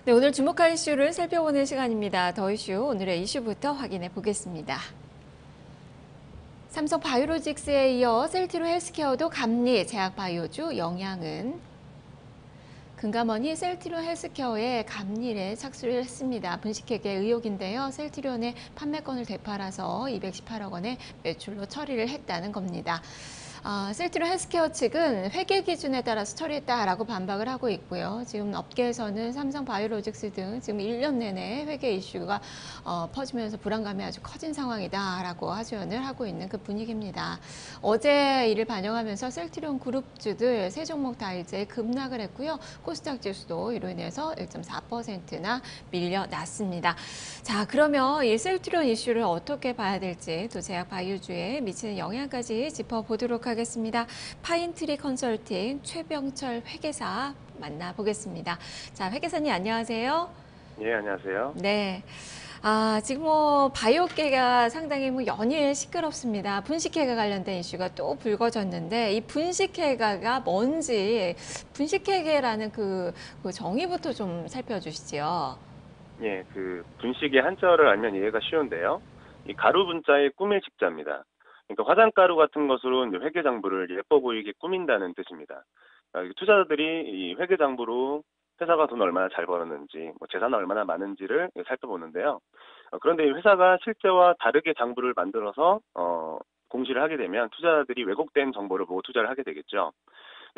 네, 오늘 주목할 이슈를 살펴보는 시간입니다. 더 이슈 오늘의 이슈부터 확인해 보겠습니다. 삼성 바이오로직스에 이어 셀트리온 헬스케어도 감리, 제약 바이오주 영향은 금감원이 셀트리온 헬스케어에 감리에 착수를 했습니다. 분식회계 의혹인데요. 셀트리온의 판매권을 되팔아서 218억 원의 매출로 처리를 했다는 겁니다. 셀트리온 헬스케어 측은 회계 기준에 따라서 처리했다라고 반박을 하고 있고요. 지금 업계에서는 삼성 바이오로직스 등 지금 1년 내내 회계 이슈가 퍼지면서 불안감이 아주 커진 상황이다라고 하소연을 하고 있는 그 분위기입니다. 어제 이를 반영하면서 셀트리온 그룹주들 세 종목 다 이제 급락을 했고요. 코스닥 지수도 이로 인해서 1.4%나 밀려났습니다. 자, 그러면 이 셀트리온 이슈를 어떻게 봐야 될지 또 제약 바이오주에 미치는 영향까지 짚어보도록 하겠습니다. 파인트리 컨설팅 최병철 회계사 만나보겠습니다. 자, 회계사님 안녕하세요. 예, 안녕하세요. 네. 지금 뭐 바이오계가 상당히 뭐 연일 시끄럽습니다. 분식회계 관련된 이슈가 또 불거졌는데 이 분식회계가 뭔지 분식회계라는 그 정의부터 좀 살펴주시죠. 예, 그 분식의 한자어를 알면 이해가 쉬운데요. 이 가루 분자의 꾸밀 식자입니다. 그러니까 화장가루 같은 것으로 이제 회계장부를 예뻐 보이게 꾸민다는 뜻입니다. 그러니까 투자자들이 이 회계장부로 회사가 돈 얼마나 잘 벌었는지, 뭐 재산 얼마나 많은지를 살펴보는데요. 그런데 이 회사가 실제와 다르게 장부를 만들어서 공시를 하게 되면 투자자들이 왜곡된 정보를 보고 투자를 하게 되겠죠.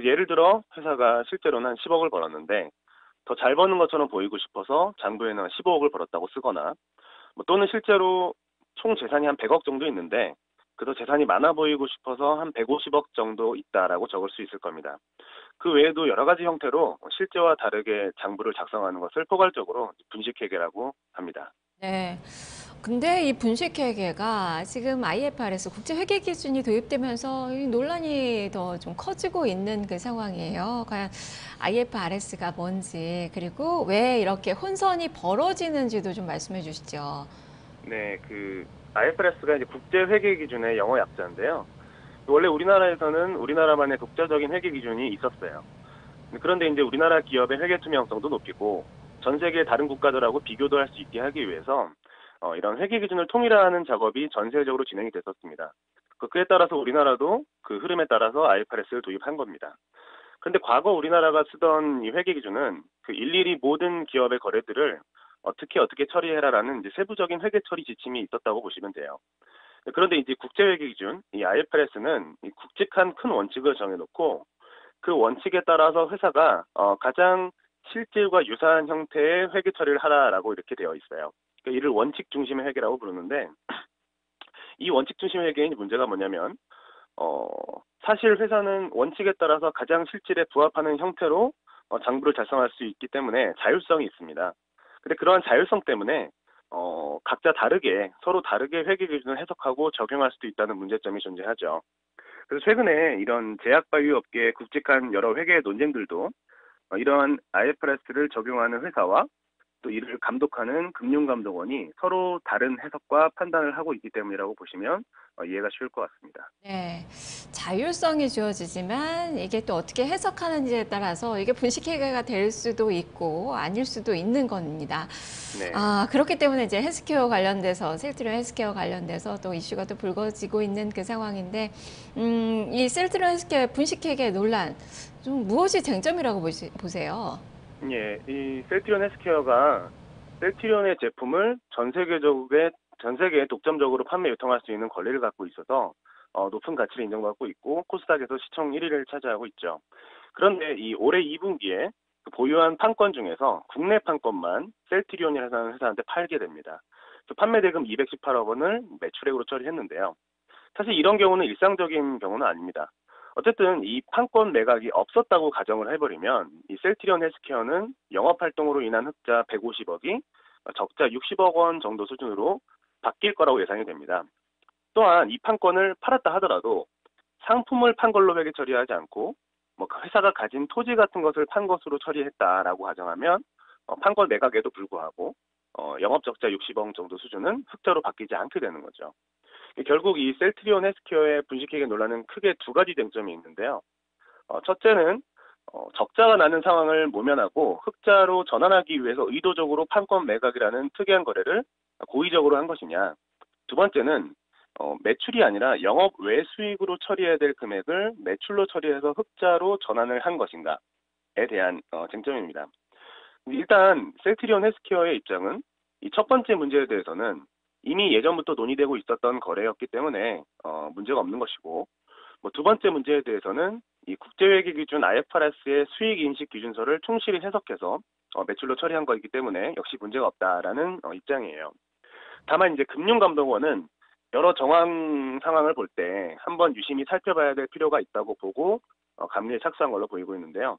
예를 들어 회사가 실제로는 한 10억을 벌었는데 더 잘 버는 것처럼 보이고 싶어서 장부에는 15억을 벌었다고 쓰거나 뭐 또는 실제로 총 재산이 한 100억 정도 있는데 그래서 재산이 많아 보이고 싶어서 한 150억 정도 있다라고 적을 수 있을 겁니다. 그 외에도 여러 가지 형태로 실제와 다르게 장부를 작성하는 것을 포괄적으로 분식회계라고 합니다. 네. 근데 이 분식회계가 지금 IFRS 국제회계 기준이 도입되면서 이 논란이 더 좀 커지고 있는 그 상황이에요. 과연 IFRS가 뭔지, 그리고 왜 이렇게 혼선이 벌어지는지도 좀 말씀해 주시죠. 네, 그 IFRS가 이제 국제회계 기준의 영어 약자인데요. 원래 우리나라에서는 우리나라만의 독자적인 회계 기준이 있었어요. 그런데 이제 우리나라 기업의 회계 투명성도 높이고 전 세계 다른 국가들하고 비교도 할 수 있게 하기 위해서 이런 회계 기준을 통일화하는 작업이 전세적으로 진행이 됐었습니다. 그에 따라서 우리나라도 그 흐름에 따라서 IFRS를 도입한 겁니다. 그런데 과거 우리나라가 쓰던 이 회계 기준은 그 일일이 모든 기업의 거래들을 어떻게 처리해라라는 이제 세부적인 회계 처리 지침이 있었다고 보시면 돼요. 그런데 이제 국제회계 기준, 이 IFRS는 이 굵직한 큰 원칙을 정해놓고 그 원칙에 따라서 회사가 가장 실질과 유사한 형태의 회계 처리를 하라라고 이렇게 되어 있어요. 그러니까 이를 원칙 중심의 회계라고 부르는데 이 원칙 중심의 회계의 문제가 뭐냐면 어, 사실 회사는 원칙에 따라서 가장 실질에 부합하는 형태로 장부를 작성할 수 있기 때문에 자율성이 있습니다. 근데 그러한 자율성 때문에 각자 다르게 서로 다르게 회계 기준을 해석하고 적용할 수도 있다는 문제점이 존재하죠. 그래서 최근에 이런 제약 바이오 업계의 굵직한 여러 회계 논쟁들도 이러한 IFRS를 적용하는 회사와 또 이를 감독하는 금융감독원이 서로 다른 해석과 판단을 하고 있기 때문이라고 보시면 이해가 쉬울 것 같습니다. 네, 자율성이 주어지지만 이게 또 어떻게 해석하는지에 따라서 이게 분식회계가 될 수도 있고 아닐 수도 있는 겁니다. 네. 그렇기 때문에 이제 헬스케어 관련돼서 셀트리온 헬스케어 관련돼서 또 이슈가 또 불거지고 있는 그 상황인데, 이 셀트리온 헬스케어 분식회계 논란 좀 무엇이 쟁점이라고 보세요? 예, 이 셀트리온 헬스케어가 셀트리온의 제품을 전 세계에 독점적으로 판매 유통할 수 있는 권리를 갖고 있어서 높은 가치를 인정받고 있고 코스닥에서 시총 1위를 차지하고 있죠. 그런데 이 올해 2분기에 그 보유한 판권 중에서 국내 판권만 셀트리온이라는 회사한테 팔게 됩니다. 그 판매 대금 218억 원을 매출액으로 처리했는데요. 사실 이런 경우는 일상적인 경우는 아닙니다. 어쨌든 이 판권 매각이 없었다고 가정을 해버리면 이 셀트리온 헬스케어는 영업활동으로 인한 흑자 150억이 적자 60억 원 정도 수준으로 바뀔 거라고 예상이 됩니다. 또한 이 판권을 팔았다 하더라도 상품을 판 걸로 회계 처리하지 않고 뭐그 회사가 가진 토지 같은 것을 판 것으로 처리했다라고 가정하면 판권 매각에도 불구하고 영업 적자 60억 정도 수준은 흑자로 바뀌지 않게 되는 거죠. 결국 이 셀트리온 헬스케어의 분식회계 논란은 크게 두 가지 쟁점이 있는데요. 첫째는 적자가 나는 상황을 모면하고 흑자로 전환하기 위해서 의도적으로 판권 매각이라는 특이한 거래를 고의적으로 한 것이냐. 두 번째는 매출이 아니라 영업 외 수익으로 처리해야 될 금액을 매출로 처리해서 흑자로 전환을 한 것인가에 대한 쟁점입니다. 일단 셀트리온 헬스케어의 입장은 이 첫 번째 문제에 대해서는 이미 예전부터 논의되고 있었던 거래였기 때문에 문제가 없는 것이고, 뭐 두 번째 문제에 대해서는 이 국제회계 기준 IFRS의 수익 인식 기준서를 충실히 해석해서 매출로 처리한 거이기 때문에 역시 문제가 없다라는 입장이에요. 다만 이제 금융감독원은 여러 정황 상황을 볼 때 한번 유심히 살펴봐야 될 필요가 있다고 보고 감리에 착수한 걸로 보이고 있는데요.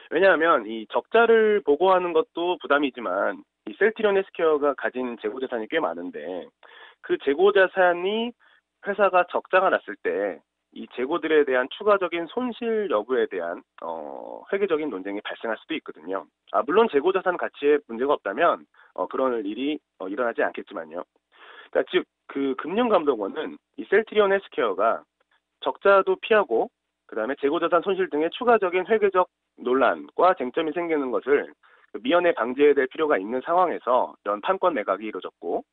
왜냐하면 이 적자를 보고하는 것도 부담이지만 이 셀트리온 헬스케어가 가진 재고자산이 꽤 많은데 그 재고자산이 회사가 적자가 났을 때 이 재고들에 대한 추가적인 손실 여부에 대한 회계적인 논쟁이 발생할 수도 있거든요. 물론 재고자산 가치에 문제가 없다면 그런 일이 일어나지 않겠지만요. 그러니까 즉 그 금융감독원은 이 셀트리온 헬스케어가 적자도 피하고 그다음에 재고자산 손실 등의 추가적인 회계적 논란과 쟁점이 생기는 것을 미연에 방지해야 될 필요가 있는 상황에서 이런 판권 매각이 이루어졌고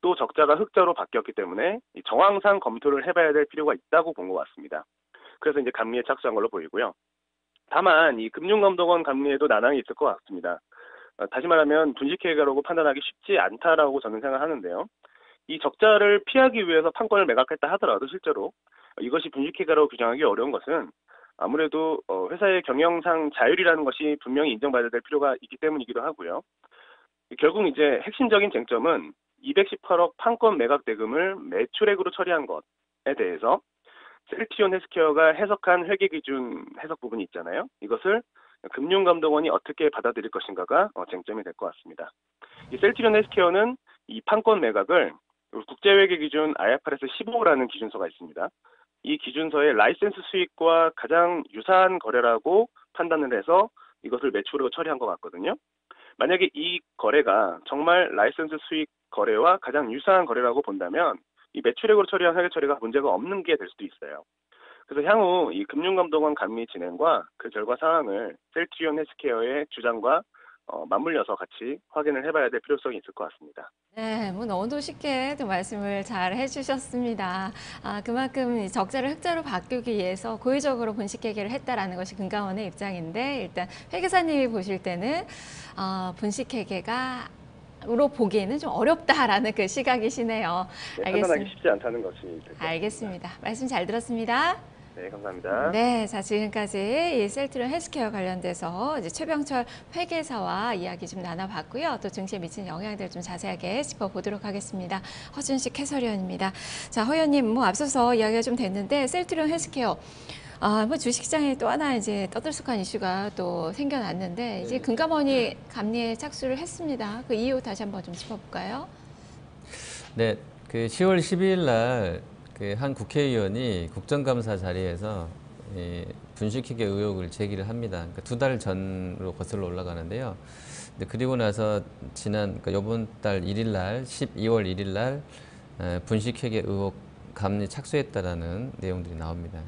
또 적자가 흑자로 바뀌었기 때문에 이 정황상 검토를 해봐야 될 필요가 있다고 본 것 같습니다. 그래서 이제 감리에 착수한 걸로 보이고요. 다만 이 금융감독원 감리에도 난항이 있을 것 같습니다. 다시 말하면 분식회계라고 판단하기 쉽지 않다라고 저는 생각하는데요. 이 적자를 피하기 위해서 판권을 매각했다 하더라도 실제로 이것이 분식회계라고 규정하기 어려운 것은 아무래도 회사의 경영상 자율이라는 것이 분명히 인정받아야 될 필요가 있기 때문이기도 하고요. 결국 이제 핵심적인 쟁점은 218억 판권 매각 대금을 매출액으로 처리한 것에 대해서 셀트리온 헬스케어가 해석한 회계 기준 해석 부분이 있잖아요. 이것을 금융감독원이 어떻게 받아들일 것인가가 쟁점이 될 것 같습니다. 이 셀트리온 헬스케어는 이 판권 매각을 국제회계 기준 IFRS 15라는 기준서가 있습니다. 이 기준서의 라이센스 수익과 가장 유사한 거래라고 판단을 해서 이것을 매출액으로 처리한 것 같거든요. 만약에 이 거래가 정말 라이센스 수익 거래와 가장 유사한 거래라고 본다면 이 매출액으로 처리한 회계 처리가 문제가 없는 게 될 수도 있어요. 그래서 향후 이 금융감독원 감리 진행과 그 결과 사항을 셀트리온 헬스케어의 주장과 맞물려서 같이 확인을 해봐야 될 필요성이 있을 것 같습니다. 네, 뭐 너무도 쉽게 또 말씀을 잘 해주셨습니다. 그만큼 이 적자를 흑자로 바꾸기 위해서 고의적으로 분식회계를 했다라는 것이 금감원의 입장인데, 일단 회계사님이 보실 때는 분식회계가 으로 보기에는 좀 어렵다라는 그 시각이시네요. 네, 판단하기 쉽지 않다는 것이 될 것 같습니다. 알겠습니다. 말씀 잘 들었습니다. 네, 감사합니다. 네, 자 지금까지 이 셀트리온 헬스케어 관련돼서 이제 최병철 회계사와 이야기 좀 나눠봤고요. 또 증시에 미치는 영향들 좀 자세하게 짚어보도록 하겠습니다. 허준식 해설위원입니다. 자, 허 의원님, 뭐 앞서서 이야기가 좀 됐는데 셀트리온 헬스케어. 뭐 주식시장에 또 하나 이제 떠들썩한 이슈가 또 생겨났는데 이제 금감원이 감리에 착수를 했습니다. 그 이유 다시 한번 좀 짚어볼까요? 네, 그 10월 12일 날 그 한 국회의원이 국정감사 자리에서 이 분식회계 의혹을 제기를 합니다. 그러니까 2달 전으로 거슬러 올라가는데요. 그리고 나서 지난 그러니까 이번 달 1일 날 12월 1일 날 분식회계 의혹 감리 착수했다라는 내용들이 나옵니다.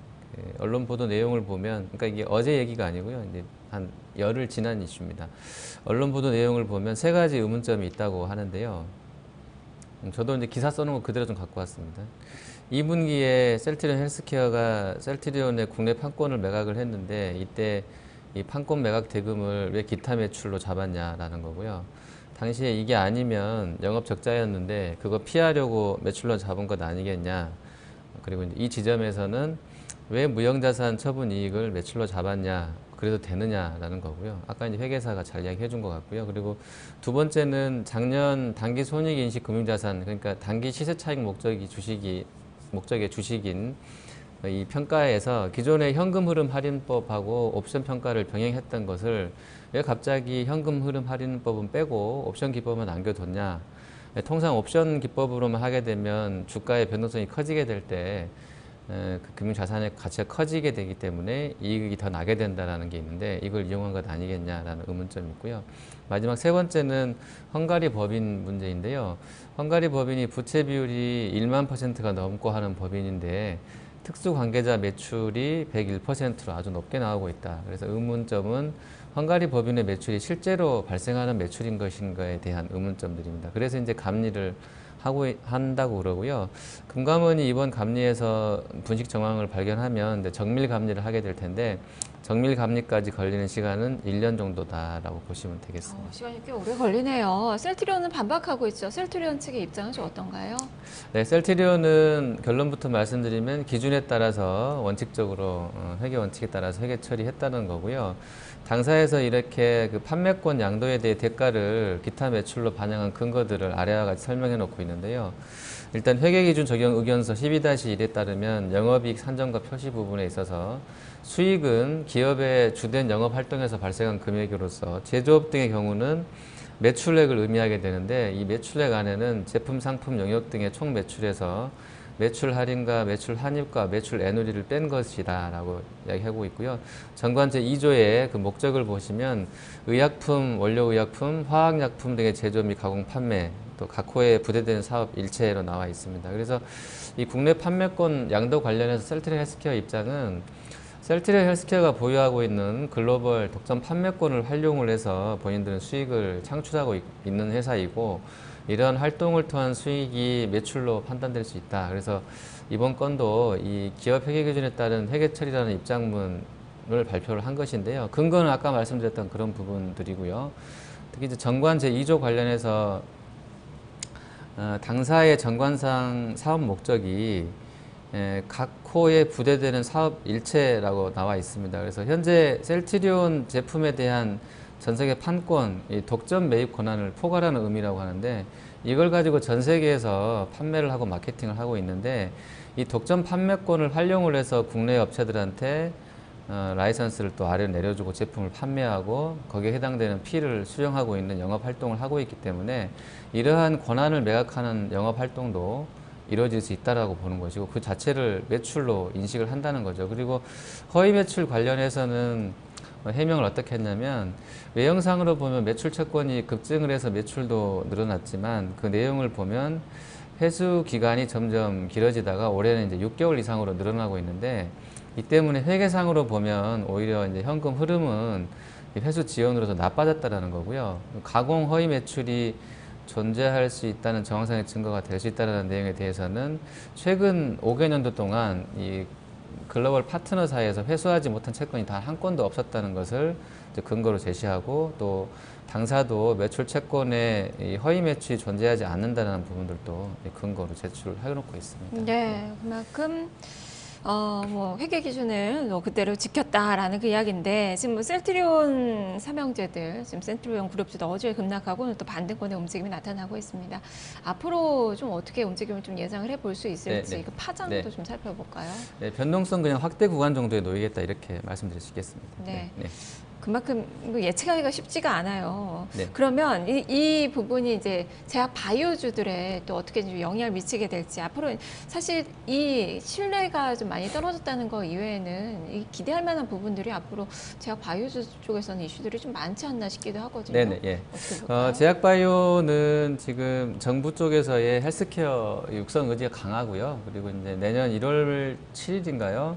언론 보도 내용을 보면, 그러니까 이게 어제 얘기가 아니고요. 이제 한 열흘 지난 이슈입니다. 언론 보도 내용을 보면 3가지 의문점이 있다고 하는데요. 저도 이제 기사 써놓은 거 그대로 좀 갖고 왔습니다. 2분기에 셀트리온 헬스케어가 셀트리온의 국내 판권을 매각을 했는데 이때 이 판권 매각 대금을 왜 기타 매출로 잡았냐라는 거고요. 당시에 이게 아니면 영업 적자였는데 그거 피하려고 매출로 잡은 것 아니겠냐. 그리고 이제 이 지점에서는 왜 무형자산 처분 이익을 매출로 잡았냐, 그래도 되느냐라는 거고요. 아까 이제 회계사가 잘 이야기해 준 것 같고요. 그리고 두 번째는 작년 단기 손익인식 금융자산, 그러니까 단기 시세차익 목적의 주식인 이 평가에서 기존의 현금 흐름 할인법하고 옵션 평가를 병행했던 것을 왜 갑자기 현금 흐름 할인법은 빼고 옵션 기법만 남겨뒀냐. 통상 옵션 기법으로만 하게 되면 주가의 변동성이 커지게 될 때 그 금융자산의 가치가 커지게 되기 때문에 이익이 더 나게 된다는 게 있는데 이걸 이용한 것 아니겠냐라는 의문점이 있고요. 마지막 3번째는 헝가리 법인 문제인데요. 헝가리 법인이 부채 비율이 1만 %가 넘고 하는 법인인데 특수 관계자 매출이 101%로 아주 높게 나오고 있다. 그래서 의문점은 헝가리 법인의 매출이 실제로 발생하는 매출인 것인가에 대한 의문점들입니다. 그래서 이제 감리를 한다고 그러고요. 금감원이 이번 감리에서 분식 정황을 발견하면 이제 정밀 감리를 하게 될 텐데 정밀 감리까지 걸리는 시간은 1년 정도다라고 보시면 되겠습니다. 시간이 꽤 오래 걸리네요. 셀트리온은 반박하고 있죠. 셀트리온 측의 입장은 좀 어떤가요? 네, 셀트리온은 결론부터 말씀드리면 기준에 따라서 원칙적으로 회계 원칙에 따라서 회계 처리했다는 거고요. 당사에서 이렇게 그 판매권 양도에 대해 대가를 기타 매출로 반영한 근거들을 아래와 같이 설명해 놓고 있는데요. 일단 회계기준 적용 의견서 12-1에 따르면 영업이익 산정과 표시 부분에 있어서 수익은 기업의 주된 영업활동에서 발생한 금액으로서 제조업 등의 경우는 매출액을 의미하게 되는데 이 매출액 안에는 제품, 상품, 영역 등의 총 매출에서 매출 할인과 매출 환입과 매출 애누리를 뺀 것이다 라고 이야기하고 있고요. 정관 제2조의 그 목적을 보시면 의약품, 원료의약품, 화학약품 등의 제조 및 가공 판매 또 각 호에 부대되는 사업 일체로 나와 있습니다. 그래서 이 국내 판매권 양도 관련해서 셀트리온 헬스케어 입장은 셀트리온 헬스케어가 보유하고 있는 글로벌 독점 판매권을 활용을 해서 본인들은 수익을 창출하고 있는 회사이고 이러한 활동을 통한 수익이 매출로 판단될 수 있다. 그래서 이번 건도 이 기업 회계 기준에 따른 회계 처리라는 입장문을 발표를 한 것인데요. 근거는 아까 말씀드렸던 그런 부분들이고요. 특히 이제 정관 제2조 관련해서 당사의 정관상 사업 목적이 각 호에 부대되는 사업 일체라고 나와 있습니다. 그래서 현재 셀트리온 제품에 대한 전 세계 판권, 이 독점 매입 권한을 포괄하는 의미라고 하는데 이걸 가지고 전 세계에서 판매를 하고 마케팅을 하고 있는데 이 독점 판매권을 활용을 해서 국내 업체들한테 라이선스를 또 아래로 내려주고 제품을 판매하고 거기에 해당되는 피를 수령하고 있는 영업 활동을 하고 있기 때문에 이러한 권한을 매각하는 영업 활동도 이루어질 수 있다라고 보는 것이고 그 자체를 매출로 인식을 한다는 거죠. 그리고 허위 매출 관련해서는 해명을 어떻게 했냐면 외형상으로 보면 매출 채권이 급증을 해서 매출도 늘어났지만 그 내용을 보면 회수 기간이 점점 길어지다가 올해는 이제 6개월 이상으로 늘어나고 있는데 이 때문에 회계상으로 보면 오히려 이제 현금 흐름은 회수 지연으로서 나빠졌다라는 거고요. 가공 허위 매출이 존재할 수 있다는 정황상의 증거가 될 수 있다는 내용에 대해서는 최근 5개년도 동안 이 글로벌 파트너사에서 회수하지 못한 채권이 단 한 건도 없었다는 것을 근거로 제시하고 또 당사도 매출 채권에 이 허위 매출이 존재하지 않는다는 부분들도 근거로 제출을 해놓고 있습니다. 네, 그만큼 회계 기준을 그대로 지켰다라는 그 이야기인데 지금 뭐 셀트리온 삼형제들 지금 셀트리온 그룹주도 어제 급락하고 또 반등권의 움직임이 나타나고 있습니다. 앞으로 좀 어떻게 움직임을 좀 예상을 해볼 수 있을지 네. 그 파장도 좀 살펴볼까요? 네, 변동성 그냥 확대 구간 정도에 놓이겠다 이렇게 말씀드릴 수 있겠습니다. 네. 네. 그만큼 예측하기가 쉽지가 않아요. 네. 그러면 이 부분이 이제 제약 바이오주들에 또 어떻게 좀 영향을 미치게 될지 앞으로 사실 이 신뢰가 좀 많이 떨어졌다는 거 이외에는 이 기대할 만한 부분들이 앞으로 제약 바이오주 쪽에서는 이슈들이 좀 많지 않나 싶기도 하거든요. 네네. 예. 어떻게 볼까요? 제약바이오는 지금 정부 쪽에서의 헬스케어 육성 의지가 강하고요. 그리고 이제 내년 1월 7일인가요?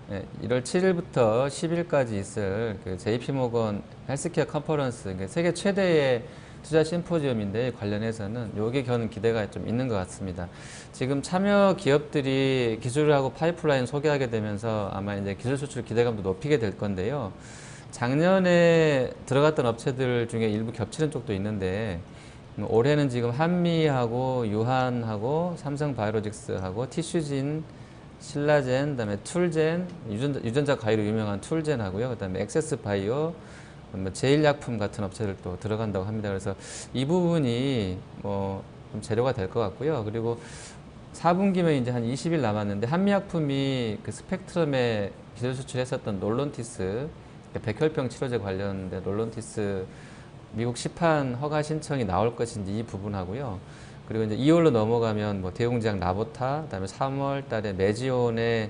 네, 1월 7일부터 10일까지 있을 그 JP모건 헬스케어 컨퍼런스, 그러니까 세계 최대의 투자 심포지엄인데 관련해서는 요게 겨는 기대가 좀 있는 것 같습니다. 지금 참여 기업들이 기술을 하고 파이프라인 소개하게 되면서 아마 이제 기술 수출 기대감도 높이게 될 건데요. 작년에 들어갔던 업체들 중에 일부 겹치는 쪽도 있는데 올해는 지금 한미하고 유한하고 삼성바이오로직스하고 티슈진 신라젠, 그다음에 툴젠, 유전자 가위로 유명한 툴젠하고요. 그다음에 엑세스바이오, 제일약품 같은 업체들도 들어간다고 합니다. 그래서 이 부분이 좀 재료가 될 것 같고요. 그리고 4분기면 이제 한 20일 남았는데 한미약품이 그 스펙트럼에 기술 수출했었던 롤론티스, 백혈병 치료제 관련된 롤론티스 미국 시판 허가 신청이 나올 것인지 이 부분하고요. 그리고 이제 2월로 넘어가면 대웅제약 라보타, 그다음에 3월 달에 메지온의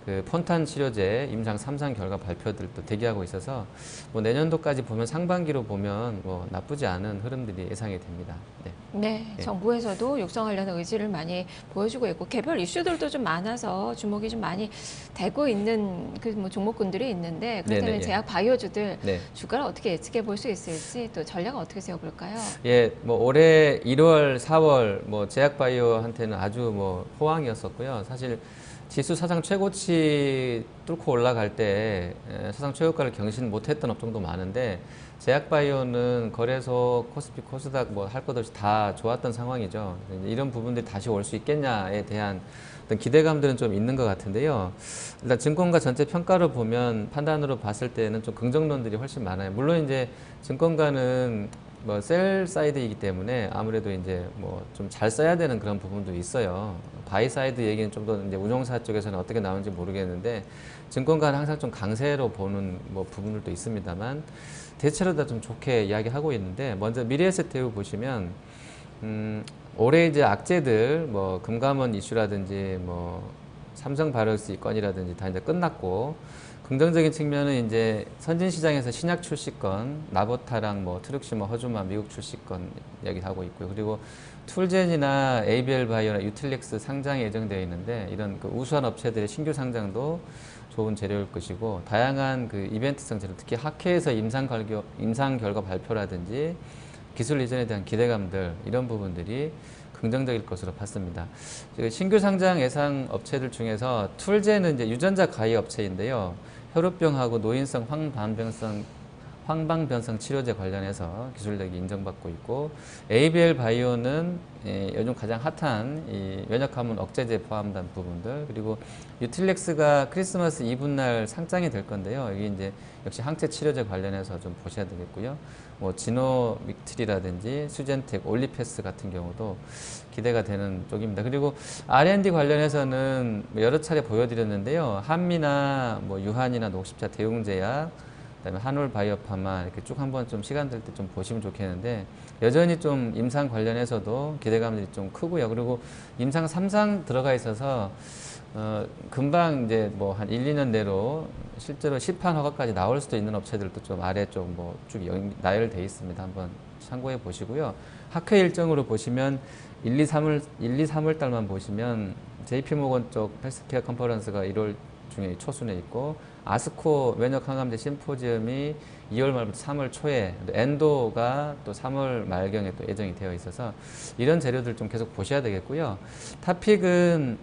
그 폰탄 치료제 임상 3상 결과 발표들도 대기하고 있어서 뭐 내년도까지 보면 상반기로 보면 뭐 나쁘지 않은 흐름들이 예상이 됩니다. 네. 네, 예. 정부에서도 육성하려는 의지를 많이 보여주고 있고 개별 이슈들도 좀 많아서 주목이 좀 많이 되고 있는 그 뭐 종목군들이 있는데 그렇다면 네네, 예. 제약 바이오주들 네. 주가를 어떻게 예측해 볼 수 있을지 또 전략은 어떻게 세워볼까요? 예, 뭐 올해 1월, 4월 뭐 제약바이오한테는 아주 뭐 호황이었었고요. 사실 지수 사상 최고치 뚫고 올라갈 때 사상 최고가를 경신 못했던 업종도 많은데 제약바이오는 거래소, 코스피, 코스닥 뭐 할 것 없이 다 좋았던 상황이죠. 이제 이런 부분들이 다시 올 수 있겠냐에 대한 어떤 기대감들은 좀 있는 것 같은데요. 일단 증권가 전체 평가로 보면 판단으로 봤을 때는 좀 긍정론들이 훨씬 많아요. 물론 이제 증권가는 뭐 셀 사이드이기 때문에 아무래도 이제 뭐 좀 잘 써야 되는 그런 부분도 있어요. 바이 사이드 얘기는 좀 더 이제 운용사 쪽에서는 어떻게 나오는지 모르겠는데 증권가는 항상 좀 강세로 보는 뭐 부분들도 있습니다만 대체로 다 좀 좋게 이야기하고 있는데 먼저 미래에셋대우 보시면 올해 이제 악재들 뭐 금감원 이슈라든지 뭐 삼성바이오로스 건이라든지 다 이제 끝났고 긍정적인 측면은 이제 선진 시장에서 신약 출시권, 나보타랑 뭐 트룩시마, 허주마 미국 출시권 이야기하고 있고요. 그리고 툴젠이나 ABL 바이오나 유틸렉스 상장이 예정되어 있는데 이런 그 우수한 업체들의 신규 상장도 좋은 재료일 것이고 다양한 그 이벤트성 재료, 특히 학회에서 임상 결과 발표라든지 기술 이전에 대한 기대감들 이런 부분들이 긍정적일 것으로 봤습니다. 신규 상장 예상 업체들 중에서 툴젠은 이제 유전자 가해 업체인데요. 혈우병하고 노인성 황방변성 치료제 관련해서 기술력이 인정받고 있고 ABL 바이오는 요즘 가장 핫한 이 면역학문 억제제 포함된 부분들 그리고 유틸렉스가 크리스마스 이브날 상장이 될 건데요. 여기 이제 역시 항체 치료제 관련해서 좀 보셔야 되겠고요. 뭐 지노믹틀이라든지 수젠텍, 올리패스 같은 경우도 기대가 되는 쪽입니다. 그리고 R&D 관련해서는 여러 차례 보여드렸는데요. 한미나 뭐 유한이나 녹십자, 대웅제약 그다음에 한올바이오파마 이렇게 쭉 한번 좀 시간 될 때 좀 보시면 좋겠는데 여전히 좀 임상 관련해서도 기대감들이 좀 크고요. 그리고 임상 3상 들어가 있어서 금방 이제 뭐 한 1, 2년 내로 실제로 시판 허가까지 나올 수도 있는 업체들도 좀 아래 쪽 뭐 쭉 나열돼 있습니다. 한번 참고해 보시고요. 학회 일정으로 보시면 1, 2, 3월 달만 보시면 JP모건 쪽 헬스케어 컨퍼런스가 1월 중에 초순에 있고 아스코 면역 항암제 심포지엄이 2월 말부터 3월 초에 엔도가 또 3월 말경에 또 예정이 되어 있어서 이런 재료들 좀 계속 보셔야 되겠고요. 탑픽은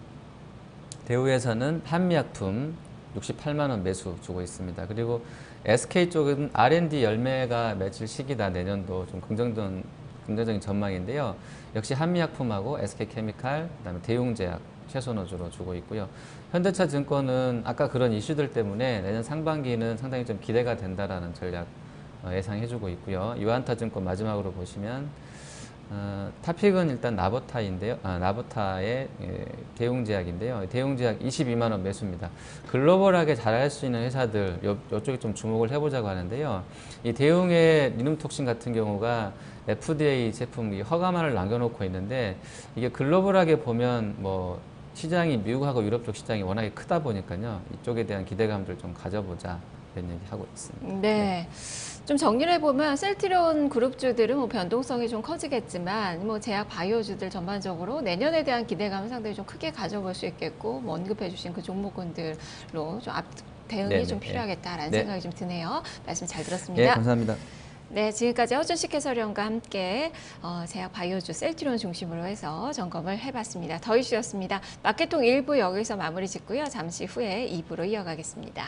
대우에서는 한미약품 68만 원 매수 주고 있습니다. 그리고 SK 쪽은 R&D 열매가 맺힐 시기다 내년도 좀 긍정적인 전망인데요. 역시 한미약품하고 SK케미칼, 그다음에 대웅제약 최선호주로 주고 있고요. 현대차 증권은 아까 그런 이슈들 때문에 내년 상반기는 상당히 좀 기대가 된다라는 전략 예상해주고 있고요. 유한타 증권 마지막으로 보시면 탑픽은 일단 나보타인데요. 나보타의 대웅제약인데요. 대웅제약 22만 원 매수입니다. 글로벌하게 잘할 수 있는 회사들 이쪽에 좀 주목을 해보자고 하는데요. 이 대웅의 리눔톡신 같은 경우가 FDA 제품 허가만을 남겨놓고 있는데 이게 글로벌하게 보면 뭐 시장이 미국하고 유럽 쪽 시장이 워낙에 크다 보니까요. 이쪽에 대한 기대감들 좀 가져보자 이런 얘기 하고 있습니다. 네. 좀 정리를 해보면 셀트리온 그룹주들은 뭐 변동성이 좀 커지겠지만 뭐 제약 바이오주들 전반적으로 내년에 대한 기대감은 상당히 좀 크게 가져볼 수 있겠고 뭐 언급해 주신 그 종목군들로 좀 대응이 네네. 좀 필요하겠다라는 네. 생각이 좀 드네요. 말씀 잘 네, 들었습니다. 감사합니다. 네, 지금까지 허준식 해설위원과 함께 제약 바이오주 셀트리온 중심으로 해서 점검을 해봤습니다. 더 이슈였습니다. 마켓통 1부 여기서 마무리 짓고요. 잠시 후에 2부로 이어가겠습니다.